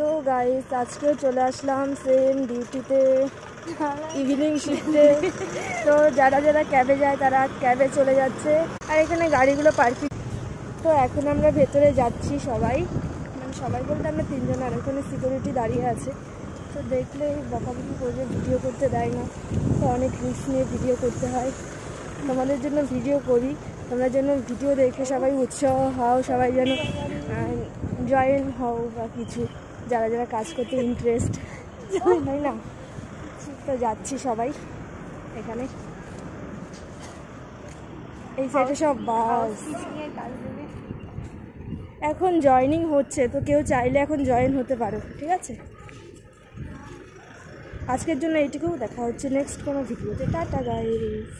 তো গাইস আজকেও চলে আসলাম সেম ডিউটিতে, ইভিনিং শিফটে। তো যারা যারা ক্যাবে যায় তারা ক্যাবে চলে যাচ্ছে, আর এখানে গাড়িগুলো পার্কিং। তো এখন আমরা ভেতরে যাচ্ছি সবাই, মানে সবাই বলতে আমরা তিনজন, আর ওখানে সিকিউরিটি দাঁড়িয়ে আছে। তো দেখলে বকাবকি করবে, ভিডিও করতে দেয় না, তো অনেক রিস্ক নিয়ে ভিডিও করতে হয়। তোমাদের জন্য ভিডিও করি, তোমরা যেন ভিডিও দেখে সবাই উৎসাহ হও, সবাই যেন জয়েন হও বা কিছু, যারা যারা কাজ করতে ইন্টারেস্ট, তাই না? তো যাচ্ছি সবাই এখানে, এই সাইডে সব বাস। এখন জয়েনিং হচ্ছে, তো কেউ চাইলে এখন জয়েন হতে পারো, ঠিক আছে? আজকের জন্য এইটুকু, দেখা হচ্ছে নেক্সট কোনো ভিডিওতে। Tata guys.